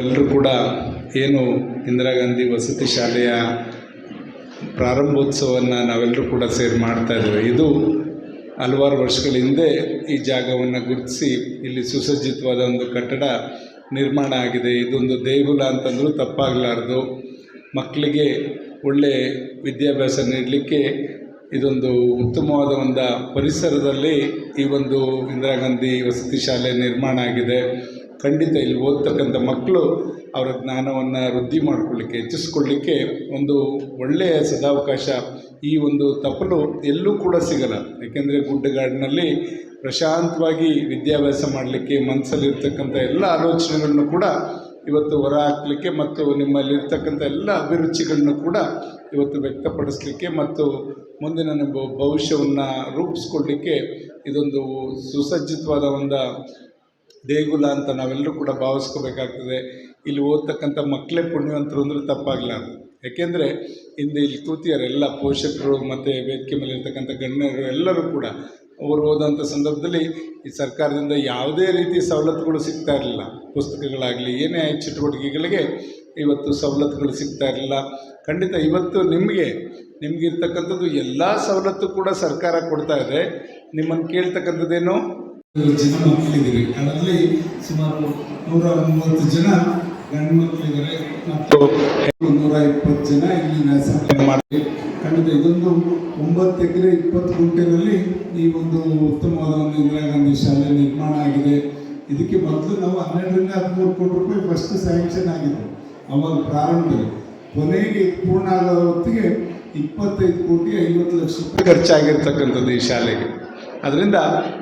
ಎಲ್ಲರೂ ಕೂಡ ಏನು ಇಂದಿರಾ ಗಾಂಧಿ ವಸತಿ ಶಾಲೆಯ ಪ್ರಾರಂಭೋತ್ಸವವನ್ನು ನಾವೆಲ್ಲರೂ ಕೂಡ ಸೇರಿ ಮಾಡ್ತಾ ಇದ್ದೇವೆ. ಇದು ಹಲವಾರು ವರ್ಷಗಳ ಹಿಂದೆ ಈ ಜಾಗವನ್ನು ಗುರುತಿಸಿ ಇಲ್ಲಿ ಸುಸಜ್ಜಿತವಾದ ಒಂದು ಕಟ್ಟಡ ನಿರ್ಮಾಣ ಆಗಿದೆ. ಇದೊಂದು ದೇಗುಲ ಅಂತಂದರೂ ತಪ್ಪಾಗಲಾರ್ದು. ಮಕ್ಕಳಿಗೆ ಒಳ್ಳೆಯ ವಿದ್ಯಾಭ್ಯಾಸ ನೀಡಲಿಕ್ಕೆ ಇದೊಂದು ಉತ್ತಮವಾದ ಒಂದು ಪರಿಸರದಲ್ಲಿ ಈ ಒಂದು ಇಂದಿರಾ ಗಾಂಧಿ ವಸತಿ ಶಾಲೆ ನಿರ್ಮಾಣ ಆಗಿದೆ. ಖಂಡಿತ ಇಲ್ಲಿ ಓದ್ತಕ್ಕಂಥ ಮಕ್ಕಳು ಅವರ ಜ್ಞಾನವನ್ನು ವೃದ್ಧಿ ಮಾಡಿಕೊಳ್ಳಿಕ್ಕೆ, ಹೆಚ್ಚಿಸ್ಕೊಳ್ಳಿಕ್ಕೆ ಒಂದು ಒಳ್ಳೆಯ ಸದಾವಕಾಶ. ಈ ಒಂದು ತಪ್ಪಲು ಎಲ್ಲೂ ಕೂಡ ಸಿಗಲ್ಲ. ಏಕೆಂದರೆ ಗುಡ್ಡಗಾಡಿನಲ್ಲಿ ಪ್ರಶಾಂತವಾಗಿ ವಿದ್ಯಾಭ್ಯಾಸ ಮಾಡಲಿಕ್ಕೆ ಮನಸ್ಸಲ್ಲಿರ್ತಕ್ಕಂಥ ಎಲ್ಲ ಆಲೋಚನೆಗಳನ್ನು ಕೂಡ ಇವತ್ತು ಹೊರ ಹಾಕಲಿಕ್ಕೆ ಮತ್ತು ನಿಮ್ಮಲ್ಲಿರ್ತಕ್ಕಂಥ ಎಲ್ಲ ಅಭಿರುಚಿಗಳನ್ನು ಕೂಡ ಇವತ್ತು ವ್ಯಕ್ತಪಡಿಸಲಿಕ್ಕೆ ಮತ್ತು ಮುಂದಿನ ನಿಮ್ಮ ಭವಿಷ್ಯವನ್ನು ರೂಪಿಸ್ಕೊಳ್ಳಿಕ್ಕೆ ಇದೊಂದು ಸುಸಜ್ಜಿತವಾದ ಒಂದು ದೇಗುಲ ಅಂತ ನಾವೆಲ್ಲರೂ ಕೂಡ ಭಾವಿಸ್ಕೋಬೇಕಾಗ್ತದೆ. ಇಲ್ಲಿ ಓದ್ತಕ್ಕಂಥ ಮಕ್ಕಳೇ ಪುಣ್ಯವಂತರು ಅಂದರೆ ತಪ್ಪಾಗಲಾರದು. ಯಾಕೆಂದರೆ ಹಿಂದೆ ಇಲ್ಲಿ ಕೂತಿಯಾರೆಲ್ಲ ಪೋಷಕರು ಮತ್ತು ವೇದಿಕೆ ಮೇಲೆ ಇರ್ತಕ್ಕಂಥ ಗಣ್ಯರು ಎಲ್ಲರೂ ಕೂಡ ಅವರು ಓದೋಂಥ ಸಂದರ್ಭದಲ್ಲಿ ಈ ಸರ್ಕಾರದಿಂದ ಯಾವುದೇ ರೀತಿ ಸವಲತ್ತುಗಳು ಸಿಗ್ತಾ ಇರಲಿಲ್ಲ. ಪುಸ್ತಕಗಳಾಗಲಿ ಏನೇ ಚಟುವಟಿಕೆಗಳಿಗೆ ಇವತ್ತು ಸವಲತ್ತುಗಳು ಸಿಗ್ತಾ ಇರಲಿಲ್ಲ. ಖಂಡಿತ ಇವತ್ತು ನಿಮಗಿರ್ತಕ್ಕಂಥದ್ದು ಎಲ್ಲ ಸವಲತ್ತು ಕೂಡ ಸರ್ಕಾರ ಕೊಡ್ತಾ ಇದೆ. ನಿಮ್ಮನ್ನು ಕೇಳ್ತಕ್ಕಂಥದ್ದೇನು, ಜನ ಮಕ್ಕಳಿದ್ದೀರಿ, ಅದರಲ್ಲಿ ಸುಮಾರು 130 ಜನ ಗಂಡು ಮಕ್ಕಳಿದ್ದಾರೆ ಮತ್ತು 120 ಜನ ಇಲ್ಲಿ ವ್ಯಾಸಂಗ ಮಾಡಿ. ಖಂಡಿತ ಇದೊಂದು 9 ಎಕರೆ 20 ಗುಂಟೆನಲ್ಲಿ ಈ ಒಂದು ಉತ್ತಮವಾದ ಒಂದು ಇಂದಿರಾ ಗಾಂಧಿ ಶಾಲೆ ನಿರ್ಮಾಣ ಆಗಿದೆ. ಇದಕ್ಕೆ ಮೊದಲು ನಾವು 12 ರಿಂದ 13 ಕೋಟಿ ರೂಪಾಯಿ ಫಸ್ಟ್ ಸ್ಯಾಂಕ್ಷನ್ ಆಗಿದೆ ಅವಾಗ ಪ್ರಾರಂಭದಲ್ಲಿ. ಕೊನೆಗೆ ಪೂರ್ಣ ಆಗೋ ಹೊತ್ತಿಗೆ 25 ಕೋಟಿ 50 ಲಕ್ಷ ರೂಪಾಯಿ ಖರ್ಚಾಗಿರ್ತಕ್ಕಂಥದ್ದು ಈ ಶಾಲೆಗೆ. ಅದರಿಂದ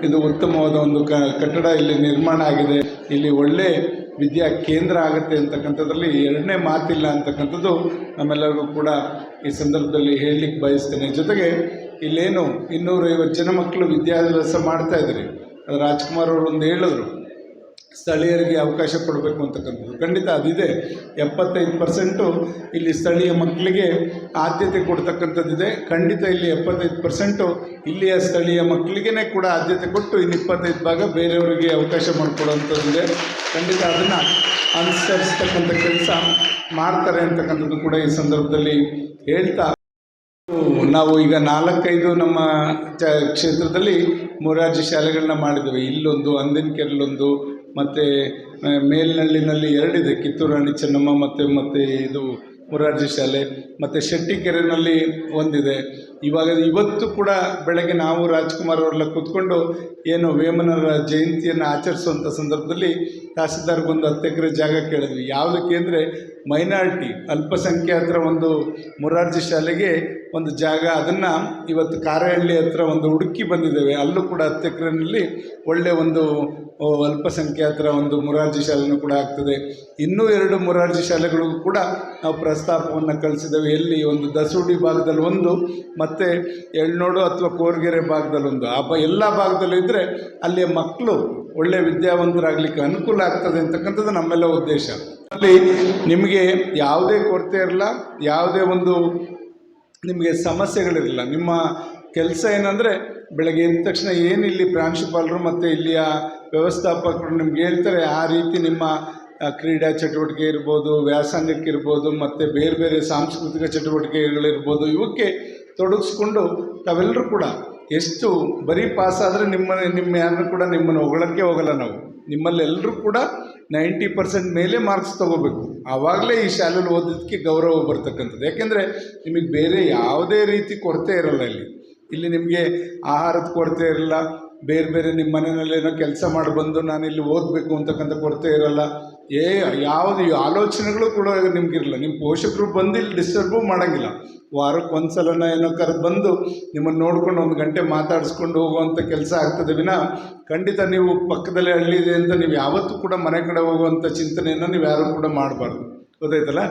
ಇದು ಉತ್ತಮವಾದ ಒಂದು ಕಟ್ಟಡ ಇಲ್ಲಿ ನಿರ್ಮಾಣ ಆಗಿದೆ. ಇಲ್ಲಿ ಒಳ್ಳೆ ವಿದ್ಯಾ ಕೇಂದ್ರ ಆಗುತ್ತೆ ಅಂತಕ್ಕಂಥದ್ರಲ್ಲಿ ಎರಡನೇ ಮಾತಿಲ್ಲ ಅಂತಕ್ಕಂಥದ್ದು ನಮ್ಮೆಲ್ಲರಿಗೂ ಕೂಡ ಈ ಸಂದರ್ಭದಲ್ಲಿ ಹೇಳಲಿಕ್ಕೆ ಬಯಸ್ತೇನೆ. ಜೊತೆಗೆ ಇಲ್ಲೇನು 250 ಜನ ಮಕ್ಕಳು ವಿದ್ಯಾಭ್ಯಾಸ ಮಾಡ್ತಾ ಇದ್ದಾರೆ. ಅದು ರಾಜ್ಕುಮಾರ್ ಅವರು ಒಂದು ಹೇಳಿದ್ರು, ಸ್ಥಳೀಯರಿಗೆ ಅವಕಾಶ ಕೊಡಬೇಕು ಅಂತಕ್ಕಂಥದ್ದು. ಖಂಡಿತ ಅದಿದೆ. 75% ಇಲ್ಲಿ ಸ್ಥಳೀಯ ಮಕ್ಕಳಿಗೆ ಆದ್ಯತೆ ಕೊಡ್ತಕ್ಕಂಥದ್ದಿದೆ. ಖಂಡಿತ ಇಲ್ಲಿ 75% ಇಲ್ಲಿಯ ಸ್ಥಳೀಯ ಮಕ್ಕಳಿಗೇ ಕೂಡ ಆದ್ಯತೆ ಕೊಟ್ಟು ಇನ್ನು 25% ಬೇರೆಯವರಿಗೆ ಅವಕಾಶ ಮಾಡಿಕೊಡುವಂಥದ್ದಿದೆ. ಖಂಡಿತ ಅದನ್ನು ಅನುಸರಿಸ್ತಕ್ಕಂಥ ಕೆಲಸ ಮಾಡ್ತಾರೆ ಅಂತಕ್ಕಂಥದ್ದು ಕೂಡ ಈ ಸಂದರ್ಭದಲ್ಲಿ ಹೇಳ್ತಾ, ನಾವು ಈಗ 4-5 ನಮ್ಮ ಕ್ಷೇತ್ರದಲ್ಲಿ ಮೊರಾರ್ಜಿ ಶಾಲೆಗಳನ್ನ ಮಾಡಿದ್ದೇವೆ. ಇಲ್ಲೊಂದು, ಅಂದಿನಕೆರೆಲೊಂದು, ಮತ್ತು ಮೇಲ್ನಳ್ಳಿನಲ್ಲಿ 2 ಇದೆ, ಕಿತ್ತೂರು ರಾಣಿ ಚೆನ್ನಮ್ಮ ಮತ್ತು ಇದು ಮೊರಾರ್ಜಿ ಶಾಲೆ, ಮತ್ತು ಶೆಟ್ಟಿಕೆರೆಯಲ್ಲಿ ಒಂದಿದೆ. ಇವತ್ತು ಕೂಡ ಬೆಳಗ್ಗೆ ನಾವು ರಾಜ್ಕುಮಾರ್ ಅವರೆಲ್ಲ ಕೂತ್ಕೊಂಡು ಏನು ವೇಮನರ ಜಯಂತಿಯನ್ನು ಆಚರಿಸುವಂಥ ಸಂದರ್ಭದಲ್ಲಿ ತಹಸೀಲ್ದಾರ್ಗೊಂದು 10 ಎಕರೆ ಜಾಗ ಕೇಳಿದ್ವಿ. ಯಾವುದಕ್ಕೆ ಅಂದರೆ ಮೈನಾರಿಟಿ ಅಲ್ಪಸಂಖ್ಯಾತರ ಒಂದು ಮೊರಾರ್ಜಿ ಶಾಲೆಗೆ ಒಂದು ಜಾಗ, ಅದನ್ನು ಇವತ್ತು ಕಾರಹಳ್ಳಿ ಹತ್ರ ಒಂದು ಹುಡುಕಿ ಬಂದಿದ್ದೇವೆ. ಅಲ್ಲೂ ಕೂಡ 10 ಎಕರೆನಲ್ಲಿ ಒಳ್ಳೆಯ ಒಂದು ಅಲ್ಪಸಂಖ್ಯಾತರ ಒಂದು ಮೊರಾರ್ಜಿ ಶಾಲೆಯೂ ಕೂಡ ಆಗ್ತದೆ. ಇನ್ನೂ 2 ಮೊರಾರ್ಜಿ ಶಾಲೆಗಳಿಗೂ ಕೂಡ ನಾವು ಪ್ರಸ್ತಾಪವನ್ನು ಕಳಿಸಿದ್ದೇವೆ. ಎಲ್ಲಿ ಒಂದು ದಸೂಡಿ ಭಾಗದಲ್ಲಿ ಒಂದು, ಮತ್ತು ಎಳ್ನೋಡು ಅಥವಾ ಕೋರ್ಗೆರೆ ಭಾಗದಲ್ಲಿ ಒಂದು. ಎಲ್ಲ ಭಾಗದಲ್ಲೂ ಇದ್ದರೆ ಅಲ್ಲಿಯ ಮಕ್ಕಳು ಒಳ್ಳೆಯ ವಿದ್ಯಾವಂತರಾಗಲಿಕ್ಕೆ ಅನುಕೂಲ ಆಗ್ತದೆ ಅಂತಕ್ಕಂಥದ್ದು ನಮ್ಮೆಲ್ಲ ಉದ್ದೇಶ. ಅಲ್ಲಿ ನಿಮಗೆ ಯಾವುದೇ ಕೊರತೆ ಇರಲ್ಲ, ಯಾವುದೇ ಒಂದು ನಿಮಗೆ ಸಮಸ್ಯೆಗಳಿರಲಿಲ್ಲ. ನಿಮ್ಮ ಕೆಲಸ ಏನಂದರೆ ಬೆಳಗ್ಗೆ ಎದ್ದ ತಕ್ಷಣ ಏನಿಲ್ಲಿ ಪ್ರಾಂಶುಪಾಲರು ಮತ್ತು ಇಲ್ಲಿಯ ವ್ಯವಸ್ಥಾಪಕರು ನಿಮ್ಗೆ ಹೇಳ್ತಾರೆ ಆ ರೀತಿ ನಿಮ್ಮ ಕ್ರೀಡಾ ಚಟುವಟಿಕೆ ಇರ್ಬೋದು, ವ್ಯಾಸಂಗಕ್ಕಿರ್ಬೋದು, ಮತ್ತು ಬೇರೆ ಬೇರೆ ಸಾಂಸ್ಕೃತಿಕ ಚಟುವಟಿಕೆಗಳಿರ್ಬೋದು, ಇವಕ್ಕೆ ತೊಡಗಿಸ್ಕೊಂಡು ತಾವೆಲ್ಲರೂ ಕೂಡ ಎಷ್ಟು ಬರೀ ಪಾಸಾದರೆ ನಿಮ್ಮ ಯಾರನ್ನೂ ಕೂಡ ನಿಮ್ಮನ್ನು ಹೊಗಳಕ್ಕೆ ಹೋಗಲ್ಲ. ನಾವು ನಿಮ್ಮಲ್ಲೆಲ್ಲರೂ ಕೂಡ 90% ಮೇಲೆ ಮಾರ್ಕ್ಸ್ ತೊಗೋಬೇಕು. ಆವಾಗಲೇ ಈ ಶಾಲೆಯಲ್ಲಿ ಓದೋದಕ್ಕೆ ಗೌರವ ಬರ್ತಕ್ಕಂಥದ್ದು. ಯಾಕೆಂದರೆ ನಿಮಗೆ ಬೇರೆ ಯಾವುದೇ ರೀತಿ ಕೊರತೆ ಇರಲ್ಲ. ಇಲ್ಲಿ ನಿಮಗೆ ಆಹಾರದ ಕೊರತೆ ಇರಲ್ಲ, ಬೇರೆ ಬೇರೆ ನಿಮ್ಮ ಮನೆಯಲ್ಲೇನೋ ಕೆಲಸ ಮಾಡಿ ಬಂದು ನಾನಿಲ್ಲಿ ಓದಬೇಕು ಅಂತಕ್ಕಂಥ ಕೊರತೆ ಇರಲ್ಲ. ಯಾವುದು ಆಲೋಚನೆಗಳು ಕೂಡ ನಿಮಗಿರಲ್ಲ. ನಿಮ್ಮ ಪೋಷಕರು ಬಂದು ಇಲ್ಲಿ ಡಿಸ್ಟರ್ಬು ಮಾಡೋಂಗಿಲ್ಲ. ವಾರಕ್ಕೆ ಒಂದು ಸಲನ ಏನೋ ಕರೆದು ಬಂದು ನಿಮ್ಮನ್ನು ನೋಡ್ಕೊಂಡು 1 ಗಂಟೆ ಮಾತಾಡಿಸ್ಕೊಂಡು ಹೋಗುವಂಥ ಕೆಲಸ ಆಗ್ತದೆ ವಿನಃ ಖಂಡಿತ ನೀವು ಪಕ್ಕದಲ್ಲೇ ಹಳ್ಳಿ ಇದೆ ಅಂತ ನೀವು ಯಾವತ್ತೂ ಕೂಡ ಮನೆ ಕಡೆ ಹೋಗುವಂಥ ಚಿಂತನೆಯನ್ನು ನೀವು ಯಾರೂ ಕೂಡ ಮಾಡಬಾರ್ದು. ಗೊತ್ತಾಯ್ತಲ್ಲ?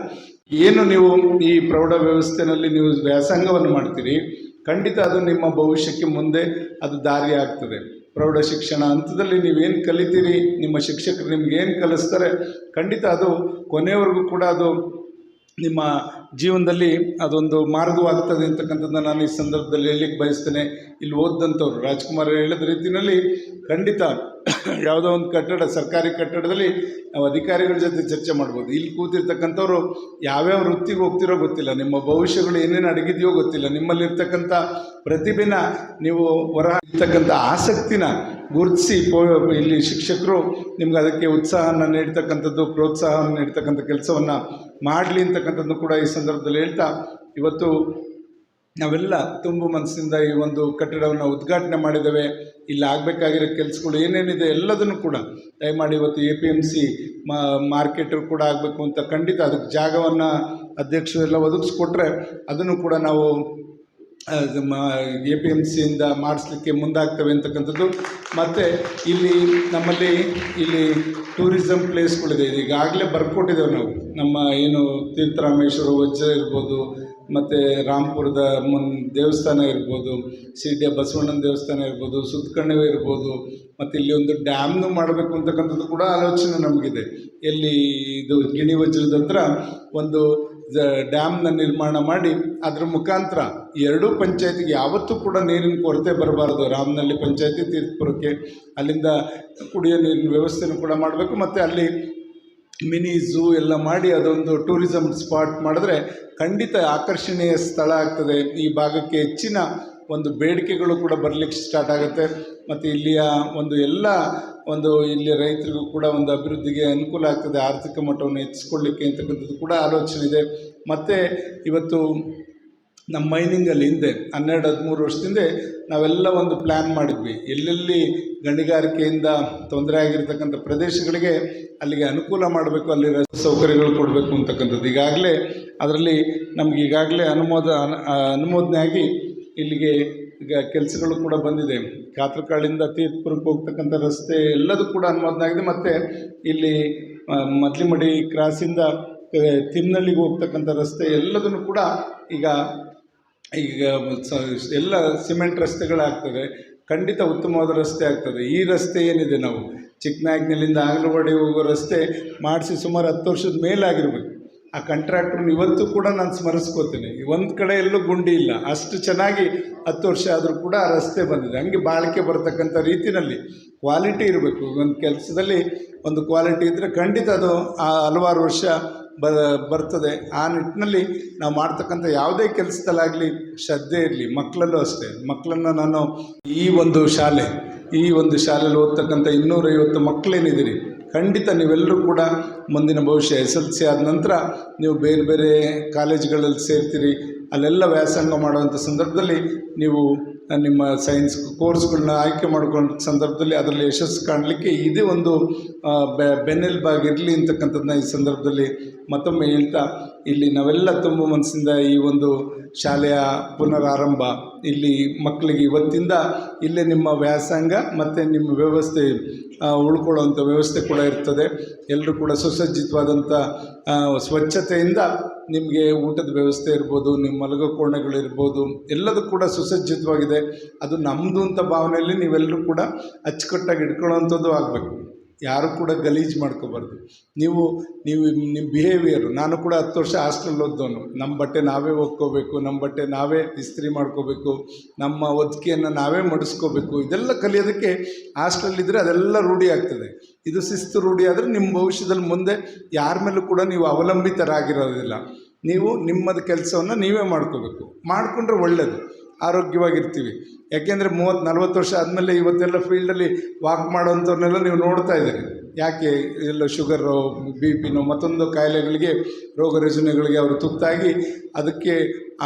ಏನು ನೀವು ಈ ಪ್ರೌಢ ವ್ಯವಸ್ಥೆಯಲ್ಲಿ ನೀವು ವ್ಯಾಸಂಗವನ್ನು ಮಾಡ್ತೀರಿ, ಖಂಡಿತ ಅದು ನಿಮ್ಮ ಭವಿಷ್ಯಕ್ಕೆ ಮುಂದೆ ಅದು ದಾರಿ ಆಗ್ತದೆ. ಪ್ರೌಢ ಶಿಕ್ಷಣ ಹಂತದಲ್ಲಿ ನೀವೇನು ಕಲಿತೀರಿ, ನಿಮ್ಮ ಶಿಕ್ಷಕರು ನಿಮ್ಗೇನು ಕಲಿಸ್ತಾರೆ, ಖಂಡಿತ ಅದು ಕೊನೆಯವರೆಗೂ ಕೂಡ ಅದು ನಿಮ್ಮ ಜೀವನದಲ್ಲಿ ಅದೊಂದು ಮಾರ್ಗವಾಗ್ತದೆ ಅಂತಕ್ಕಂಥದ್ದನ್ನ ನಾನು ಈ ಸಂದರ್ಭದಲ್ಲಿ ಹೇಳಲಿಕ್ಕೆ ಬಯಸ್ತೇನೆ. ಇಲ್ಲಿ ಓದಿದಂಥವ್ರು ರಾಜ್ಕುಮಾರ್ ಹೇಳಿದ ರೀತಿಯಲ್ಲಿ ಖಂಡಿತ ಯಾವುದೋ ಒಂದು ಕಟ್ಟಡ, ಸರ್ಕಾರಿ ಕಟ್ಟಡದಲ್ಲಿ ನಾವು ಅಧಿಕಾರಿಗಳ ಜೊತೆ ಚರ್ಚೆ ಮಾಡ್ಬೋದು. ಇಲ್ಲಿ ಕೂತಿರ್ತಕ್ಕಂಥವ್ರು ಯಾವ್ಯಾವ ವೃತ್ತಿಗೆ ಹೋಗ್ತಿರೋ ಗೊತ್ತಿಲ್ಲ, ನಿಮ್ಮ ಭವಿಷ್ಯಗಳು ಏನೇನು ಅಡಗಿದೆಯೋ ಗೊತ್ತಿಲ್ಲ, ನಿಮ್ಮಲ್ಲಿರ್ತಕ್ಕಂಥ ಪ್ರತಿಭೆನ ನೀವು ಹೊರ ಇರ್ತಕ್ಕಂಥ ಆಸಕ್ತಿನ ಗುರುತಿಸಿ ಇಲ್ಲಿ ಶಿಕ್ಷಕರು ನಿಮ್ಗೆ ಅದಕ್ಕೆ ಉತ್ಸಾಹನ ನೀಡ್ತಕ್ಕಂಥದ್ದು, ಪ್ರೋತ್ಸಾಹವನ್ನು ನೀಡ್ತಕ್ಕಂಥ ಕೆಲಸವನ್ನು ಮಾಡಲಿ ಅಂತಕ್ಕಂಥದ್ದು ಕೂಡ ಈ ಸಂದರ್ಭದಲ್ಲಿ ಹೇಳ್ತಾ, ಇವತ್ತು ನಾವೆಲ್ಲ ತುಂಬ ಮನಸ್ಸಿಂದ ಈ ಒಂದು ಕಟ್ಟಡವನ್ನು ಉದ್ಘಾಟನೆ ಮಾಡಿದ್ದೇವೆ. ಇಲ್ಲಿ ಆಗಬೇಕಾಗಿರೋ ಕೆಲಸಗಳು ಏನೇನಿದೆ ಎಲ್ಲದನ್ನು ಕೂಡ ದಯಮಾಡಿ ಇವತ್ತು APMC ಮಾರ್ಕೆಟು ಕೂಡ ಆಗಬೇಕು ಅಂತ ಖಂಡಿತ ಅದಕ್ಕೆ ಜಾಗವನ್ನು ಅಧ್ಯಕ್ಷರೆಲ್ಲ ಒದಗಿಸ್ಕೊಟ್ರೆ ಅದನ್ನು ಕೂಡ ನಾವು APMCಯಿಂದ ಮಾಡಿಸ್ಲಿಕ್ಕೆ ಮುಂದಾಗ್ತವೆ ಅಂತಕ್ಕಂಥದ್ದು. ಮತ್ತು ಇಲ್ಲಿ ನಮ್ಮಲ್ಲಿ ಇಲ್ಲಿ ಟೂರಿಸಮ್ ಪ್ಲೇಸ್ಗಳಿದೆ, ಈಗಾಗಲೇ ಬರ್ಕೊಟ್ಟಿದ್ದೇವೆ ನಾವು. ನಮ್ಮ ಏನು ತೀರ್ಥರಾಮೇಶ್ವರ ವಜ್ರ ಇರ್ಬೋದು, ಮತ್ತು ರಾಂಪುರದ ದೇವಸ್ಥಾನ ಇರ್ಬೋದು, ಶಿರ್ಡಿಯ ಬಸವಣ್ಣನ ದೇವಸ್ಥಾನ ಇರ್ಬೋದು, ಸುತ್ತಕಣಿವೆ ಇರ್ಬೋದು, ಮತ್ತು ಇಲ್ಲಿ ಒಂದು ಡ್ಯಾಮ್ನು ಮಾಡಬೇಕು ಅಂತಕ್ಕಂಥದ್ದು ಕೂಡ ಆಲೋಚನೆ ನಮಗಿದೆ. ಎಲ್ಲಿ ಇದು ಗಿಣಿ ವಜ್ರದ ಹತ್ರ ಒಂದು ಡ್ಯಾಮ್ನ ನಿರ್ಮಾಣ ಮಾಡಿ ಅದ್ರ ಮುಖಾಂತರ ಎರಡೂ ಪಂಚಾಯತಿಗೆ ಯಾವತ್ತೂ ಕೂಡ ನೀರಿನ ಕೊರತೆ ಬರಬಾರ್ದು. ರಾಮನಹಳ್ಳಿ ಪಂಚಾಯತಿ, ತೀರ್ಥಪುರಕ್ಕೆ ಅಲ್ಲಿಂದ ಕುಡಿಯೋ ನೀರಿನ ವ್ಯವಸ್ಥೆನೂ ಕೂಡ ಮಾಡಬೇಕು. ಮತ್ತು ಅಲ್ಲಿ ಮಿನಿ ಝೂ ಎಲ್ಲ ಮಾಡಿ ಅದೊಂದು ಟೂರಿಸಮ್ ಸ್ಪಾಟ್ ಮಾಡಿದ್ರೆ ಖಂಡಿತ ಆಕರ್ಷಣೀಯ ಸ್ಥಳ ಆಗ್ತದೆ. ಈ ಭಾಗಕ್ಕೆ ಹೆಚ್ಚಿನ ಒಂದು ಬೇಡಿಕೆಗಳು ಕೂಡ ಬರಲಿಕ್ಕೆ ಸ್ಟಾರ್ಟ್ ಆಗುತ್ತೆ. ಮತ್ತು ಇಲ್ಲಿಯ ಒಂದು ಎಲ್ಲ ಒಂದು ಇಲ್ಲಿ ರೈತರಿಗೂ ಕೂಡ ಒಂದು ಅಭಿವೃದ್ಧಿಗೆ ಅನುಕೂಲ ಆಗ್ತದೆ, ಆರ್ಥಿಕ ಮಟ್ಟವನ್ನು ಹೆಚ್ಚಿಸ್ಕೊಳ್ಳಿಕ್ಕೆ ಅಂತಕ್ಕಂಥದ್ದು ಕೂಡ ಆಲೋಚನೆ ಇದೆ. ಮತ್ತು ಇವತ್ತು ನಮ್ಮ ಮೈನಿಂಗಲ್ಲಿ ಹಿಂದೆ 12-13 ವರ್ಷದಿಂದ ನಾವೆಲ್ಲ ಒಂದು ಪ್ಲ್ಯಾನ್ ಮಾಡಿದ್ವಿ. ಎಲ್ಲೆಲ್ಲಿ ಗಣಿಗಾರಿಕೆಯಿಂದ ತೊಂದರೆ ಆಗಿರ್ತಕ್ಕಂಥ ಪ್ರದೇಶಗಳಿಗೆ ಅಲ್ಲಿಗೆ ಅನುಕೂಲ ಮಾಡಬೇಕು, ಅಲ್ಲಿ ರಸ್ತೆ ಸೌಕರ್ಯಗಳು ಕೊಡಬೇಕು ಅಂತಕ್ಕಂಥದ್ದು. ಈಗಾಗಲೇ ಅದರಲ್ಲಿ ನಮ್ಗೆ ಈಗಾಗಲೇ ಅನುಮೋದನೆ ಆಗಿ ಇಲ್ಲಿಗೆ ಈಗ ಕೆಲಸಗಳು ಕೂಡ ಬಂದಿದೆ. ಕಾತ್ರಕಾಳಿಂದ ತೀರ್ಥಪುರಕ್ಕೆ ಹೋಗ್ತಕ್ಕಂಥ ರಸ್ತೆ ಎಲ್ಲದೂ ಕೂಡ ಅನುಮೋದನೆ ಆಗಿದೆ. ಮತ್ತು ಇಲ್ಲಿ ಮದ್ಲಿಮಡಿ ಕ್ರಾಸಿಂದ ತಿಮ್ಮನಹಳ್ಳಿಗೆ ಹೋಗ್ತಕ್ಕಂಥ ರಸ್ತೆ ಎಲ್ಲದನ್ನು ಕೂಡ ಈಗ ಎಲ್ಲ ಸಿಮೆಂಟ್ ರಸ್ತೆಗಳಾಗ್ತದೆ. ಖಂಡಿತ ಉತ್ತಮವಾದ ರಸ್ತೆ ಆಗ್ತದೆ. ಈ ರಸ್ತೆ ಏನಿದೆ, ನಾವು ಚಿಕ್ಕನಾಯಕನಹಳ್ಳಿಯಿಂದ ಅಂಗನವಾಡಿ ಹೋಗೋ ರಸ್ತೆ ಮಾಡಿಸಿ ಸುಮಾರು 10 ವರ್ಷದ ಮೇಲಾಗಿರ್ಬೇಕು. ಆ ಕಾಂಟ್ರಾಕ್ಟ್ರನ್ನ ಇವತ್ತು ಕೂಡ ನಾನು ಸ್ಮರಿಸ್ಕೋತೀನಿ. ಒಂದು ಕಡೆ ಎಲ್ಲೂ ಗುಂಡಿ ಇಲ್ಲ, ಅಷ್ಟು ಚೆನ್ನಾಗಿ 10 ವರ್ಷ ಆದರೂ ಕೂಡ ಆ ರಸ್ತೆ ಬಂದಿದೆ. ಹಂಗೆ ಬಾಳಿಕೆ ಬರ್ತಕ್ಕಂಥ ರೀತಿಯಲ್ಲಿ ಕ್ವಾಲಿಟಿ ಇರಬೇಕು. ಒಂದು ಕೆಲಸದಲ್ಲಿ ಒಂದು ಕ್ವಾಲಿಟಿ ಇದ್ದರೆ ಖಂಡಿತ ಅದು ಹಲವಾರು ವರ್ಷ ಬರ್ತದೆ. ಆ ನಿಟ್ಟಿನಲ್ಲಿ ನಾವು ಮಾಡ್ತಕ್ಕಂಥ ಯಾವುದೇ ಕೆಲಸದಲ್ಲಾಗಲಿ ಶ್ರದ್ಧೆ ಇರಲಿ. ಮಕ್ಕಳಲ್ಲೂ ಅಷ್ಟೇ, ಮಕ್ಕಳನ್ನು ನಾನು ಈ ಒಂದು ಶಾಲೆಯಲ್ಲಿ ಓದ್ತಕ್ಕಂಥ 250 ಮಕ್ಕಳೇನಿದ್ದೀರಿ, ಖಂಡಿತ ನೀವೆಲ್ಲರೂ ಕೂಡ ಮುಂದಿನ ಭವಿಷ್ಯ SLC ಆದ ನಂತರ ನೀವು ಬೇರೆ ಬೇರೆ ಕಾಲೇಜುಗಳಲ್ಲಿ ಸೇರ್ತೀರಿ. ಅಲ್ಲೆಲ್ಲ ವ್ಯಾಸಂಗ ಮಾಡುವಂಥ ಸಂದರ್ಭದಲ್ಲಿ ನೀವು ನಿಮ್ಮ ಸೈನ್ಸ್ ಕೋರ್ಸ್ಗಳನ್ನ ಆಯ್ಕೆ ಮಾಡ್ಕೊಂಡ ಸಂದರ್ಭದಲ್ಲಿ ಅದರಲ್ಲಿ ಯಶಸ್ಸು ಕಾಣಲಿಕ್ಕೆ ಇದೇ ಒಂದು ಬೆನ್ನೆಲುಬಾಗಿರಲಿ ಅಂತಕ್ಕಂಥದ್ದನ್ನ ಈ ಸಂದರ್ಭದಲ್ಲಿ ಮತ್ತೊಮ್ಮೆ ಹೇಳ್ತಾ, ಇಲ್ಲಿ ನಾವೆಲ್ಲ ತುಂಬ ಮನಸ್ಸಿಂದ ಈ ಒಂದು ಶಾಲೆಯ ಪುನರಾರಂಭ, ಇಲ್ಲಿ ಮಕ್ಕಳಿಗೆ ಇವತ್ತಿಂದ ಇಲ್ಲೇ ನಿಮ್ಮ ವ್ಯಾಸಂಗ ಮತ್ತು ನಿಮ್ಮ ವ್ಯವಸ್ಥೆ ಉಳ್ಕೊಳ್ಳೋವಂಥ ವ್ಯವಸ್ಥೆ ಕೂಡ ಇರ್ತದೆ. ಎಲ್ಲರೂ ಕೂಡ ಸುಸಜ್ಜಿತವಾದಂಥ ಸ್ವಚ್ಛತೆಯಿಂದ ನಿಮಗೆ ಊಟದ ವ್ಯವಸ್ಥೆ ಇರ್ಬೋದು, ನಿಮ್ಮ ಮಲಗೋ ಕೋಣೆಗಳಿರ್ಬೋದು, ಎಲ್ಲದೂ ಕೂಡ ಸುಸಜ್ಜಿತವಾಗಿದೆ. ಅದು ನಮ್ಮದು ಅಂತ ಭಾವನೆಯಲ್ಲಿ ನೀವೆಲ್ಲರೂ ಕೂಡ ಅಚ್ಚುಕಟ್ಟಾಗಿ ಇಟ್ಕೊಳ್ಳೋವಂಥದ್ದು ಆಗಬೇಕು. ಯಾರು ಕೂಡ ಗಲೀಜು ಮಾಡ್ಕೋಬಾರ್ದು. ನೀವು ನಿಮ್ಮ ಬಿಹೇವಿಯರು, ನಾನು ಕೂಡ 10 ವರ್ಷ ಹಾಸ್ಟೆಲ್ ಓದ್ದವನು. ನಮ್ಮ ಬಟ್ಟೆ ನಾವೇ ಒಕ್ಕೋಬೇಕು, ನಮ್ಮ ಬಟ್ಟೆ ನಾವೇ ಇಸ್ತ್ರಿ ಮಾಡ್ಕೋಬೇಕು, ನಮ್ಮ ಹೊದಿಕೆಯನ್ನು ನಾವೇ ಮಡಿಸ್ಕೋಬೇಕು. ಇದೆಲ್ಲ ಕಲಿಯೋದಕ್ಕೆ ಹಾಸ್ಟೆಲಿದ್ದರೆ ಅದೆಲ್ಲ ರೂಢಿ ಆಗ್ತದೆ. ಇದು ಶಿಸ್ತು ರೂಢಿ ಆದರೆ ನಿಮ್ಮ ಭವಿಷ್ಯದಲ್ಲಿ ಮುಂದೆ ಯಾರ ಮೇಲೂ ಕೂಡ ನೀವು ಅವಲಂಬಿತರಾಗಿರೋದಿಲ್ಲ. ನೀವು ನಿಮ್ಮದು ಕೆಲಸವನ್ನು ನೀವೇ ಮಾಡ್ಕೋಬೇಕು. ಮಾಡಿಕೊಂಡ್ರೆ ಒಳ್ಳೆಯದು, ಆರೋಗ್ಯವಾಗಿರ್ತೀವಿ. ಯಾಕೆಂದರೆ 30-40 ವರ್ಷ ಆದಮೇಲೆ ಇವತ್ತೆಲ್ಲ ಫೀಲ್ಡಲ್ಲಿ ವಾಕ್ ಮಾಡೋವಂಥವ್ರನ್ನೆಲ್ಲ ನೀವು ನೋಡ್ತಾ ಇದ್ದೀರಿ. ಯಾಕೆ ಎಲ್ಲ ಶುಗರು, BP ಮತ್ತೊಂದು ಕಾಯಿಲೆಗಳಿಗೆ, ರೋಗ ರುಜಿನಗಳಿಗೆ ಅವರು ತುತ್ತಾಗಿ ಅದಕ್ಕೆ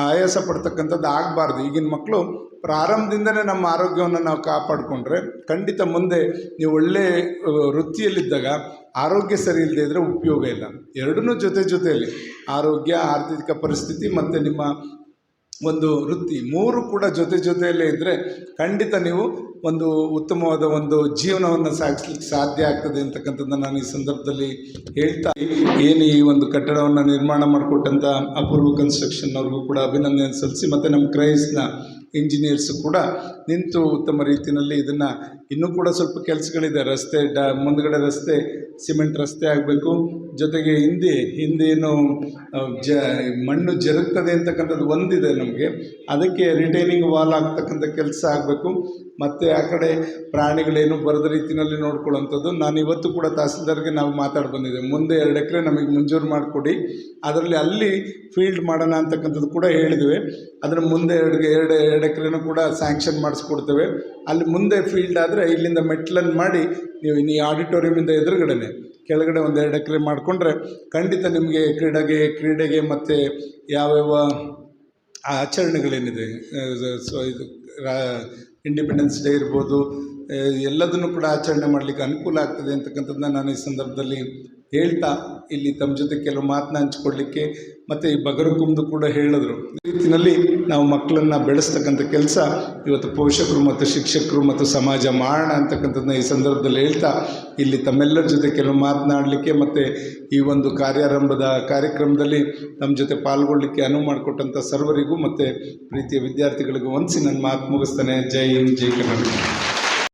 ಆಯಾಸ ಪಡ್ತಕ್ಕಂಥದ್ದು ಆಗಬಾರ್ದು. ಈಗಿನ ಮಕ್ಕಳು ಪ್ರಾರಂಭದಿಂದಲೇ ನಮ್ಮ ಆರೋಗ್ಯವನ್ನು ನಾವು ಕಾಪಾಡಿಕೊಂಡ್ರೆ ಖಂಡಿತ ಮುಂದೆ ನೀವು ಒಳ್ಳೆಯ ವೃತ್ತಿಯಲ್ಲಿದ್ದಾಗ ಆರೋಗ್ಯ ಸರಿ ಇಲ್ಲದೆ ಇದ್ದರೆ ಉಪಯೋಗ ಇಲ್ಲ. ಎರಡನ್ನೂ ಜೊತೆಯಲ್ಲಿ ಆರೋಗ್ಯ, ಆರ್ಥಿಕ ಪರಿಸ್ಥಿತಿ ಮತ್ತು ನಿಮ್ಮ ಒಂದು ವೃತ್ತಿ 3 ಕೂಡ ಜೊತೆಯಲ್ಲೇ ಇದ್ದರೆ ಖಂಡಿತ ನೀವು ಒಂದು ಉತ್ತಮವಾದ ಒಂದು ಜೀವನವನ್ನು ಸಾಗಿಸ್ಲಿಕ್ಕೆ ಸಾಧ್ಯ ಆಗ್ತದೆ ಅಂತಕ್ಕಂಥದ್ದನ್ನು ನಾನು ಈ ಸಂದರ್ಭದಲ್ಲಿ ಹೇಳ್ತಾ, ಏನು ಈ ಒಂದು ಕಟ್ಟಡವನ್ನು ನಿರ್ಮಾಣ ಮಾಡಿಕೊಟ್ಟಂಥ ಅಪೂರ್ವ ಕನ್ಸ್ಟ್ರಕ್ಷನ್ ಅವ್ರಿಗೂ ಕೂಡ ಅಭಿನಂದನೆ ಸಲ್ಲಿಸಿ, ಮತ್ತು ನಮ್ಮ ಕ್ರೈಸ್ನ ಇಂಜಿನಿಯರ್ಸು ಕೂಡ ನಿಂತು ಉತ್ತಮ ರೀತಿಯಲ್ಲಿ ಇದನ್ನು ಇನ್ನೂ ಕೂಡ ಸ್ವಲ್ಪ ಕೆಲಸಗಳಿದೆ. ರಸ್ತೆ ಮುಂದ್ಗಡೆ ರಸ್ತೆ ಸಿಮೆಂಟ್ ರಸ್ತೆ ಆಗಬೇಕು. ಜೊತೆಗೆ ಹಿಂದೇನು ಮಣ್ಣು ಜರುಗ್ತದೆ ಅಂತಕ್ಕಂಥದ್ದು ಒಂದಿದೆ ನಮಗೆ, ಅದಕ್ಕೆ ರಿಟೈನಿಂಗ್ ವಾಲ್ ಆಗ್ತಕ್ಕಂಥ ಕೆಲಸ ಆಗಬೇಕು. ಮತ್ತು ಆ ಕಡೆ ಪ್ರಾಣಿಗಳೇನು ಬರದ ರೀತಿಯಲ್ಲಿ ನೋಡ್ಕೊಳ್ಳೋಂಥದ್ದು. ನಾನು ಇವತ್ತು ಕೂಡ ತಹಸೀಲ್ದಾರ್ಗೆ ನಾವು ಮಾತಾಡಿ ಬಂದಿದ್ದೆ, ಮುಂದೆ 2 ಎಕರೆ ನಮಗೆ ಮಂಜೂರು ಮಾಡಿಕೊಡಿ, ಅದರಲ್ಲಿ ಅಲ್ಲಿ ಫೀಲ್ಡ್ ಮಾಡೋಣ ಅಂತಕ್ಕಂಥದ್ದು ಕೂಡ ಹೇಳಿದ್ವಿ. ಅದರ ಮುಂದೆ 2 ಎಕರೆನೂ ಕೂಡ ಸ್ಯಾಂಕ್ಷನ್ ಮಾಡಿಸ್ಕೊಡ್ತೇವೆ. ಅಲ್ಲಿ ಮುಂದೆ ಫೀಲ್ಡ್ ಆದರೆ ಇಲ್ಲಿಂದ ಮೆಟ್ಲನ್ನು ಮಾಡಿ ನೀವು ಈ ಆಡಿಟೋರಿಯಮಿಂದ ಎದುರುಗಡೆನೆ ಕೆಳಗಡೆ ಒಂದು 2 ಎಕರೆ ಮಾಡಿಕೊಂಡ್ರೆ ಖಂಡಿತ ನಿಮಗೆ ಕ್ರೀಡೆಗೆ ಮತ್ತು ಯಾವ್ಯಾವ ಆಚರಣೆಗಳೇನಿದೆ, ಇದು ಇಂಡಿಪೆಂಡೆನ್ಸ್ ಡೇ ಇರ್ಬೋದು, ಎಲ್ಲದನ್ನು ಕೂಡ ಆಚರಣೆ ಮಾಡಲಿಕ್ಕೆ ಅನುಕೂಲ ಆಗ್ತದೆ ಅಂತಕ್ಕಂಥದ್ದನ್ನ ನಾನು ಈ ಸಂದರ್ಭದಲ್ಲಿ ಹೇಳ್ತಾ ಇಲ್ಲಿ ತಮ್ಮ ಜೊತೆ ಕೆಲವು ಮಾತನ್ನ ಹಂಚ್ಕೊಡ್ಲಿಕ್ಕೆ ಮತ್ತು ಈ ಬಗರಕುಂದು ಕೂಡ ಹೇಳಿದ್ರು. ಈ ರೀತಿಯಲ್ಲಿ ನಾವು ಮಕ್ಕಳನ್ನು ಬೆಳೆಸ್ತಕ್ಕಂಥ ಕೆಲಸ ಇವತ್ತು ಪೋಷಕರು ಮತ್ತು ಶಿಕ್ಷಕರು ಮತ್ತು ಸಮಾಜ ಮಾಡೋಣ ಅಂತಕ್ಕಂಥದ್ದನ್ನ ಈ ಸಂದರ್ಭದಲ್ಲಿ ಹೇಳ್ತಾ ಇಲ್ಲಿ ತಮ್ಮೆಲ್ಲರ ಜೊತೆ ಕೆಲವು ಮಾತನಾಡಲಿಕ್ಕೆ ಮತ್ತು ಈ ಒಂದು ಕಾರ್ಯಾರಂಭದ ಕಾರ್ಯಕ್ರಮದಲ್ಲಿ ನಮ್ಮ ಜೊತೆ ಪಾಲ್ಗೊಳ್ಳಲಿಕ್ಕೆ ಅನುವು ಮಾಡಿಕೊಟ್ಟಂಥ ಸರ್ವರಿಗೂ ಮತ್ತು ಪ್ರೀತಿಯ ವಿದ್ಯಾರ್ಥಿಗಳಿಗೂ ವಂದಿಸಿ ನನ್ನ ಮಾತು ಮುಗಿಸ್ತೇನೆ. ಜೈ ಹಿಂದ್, ಜೈ ಕರ್ನಾಟಕ.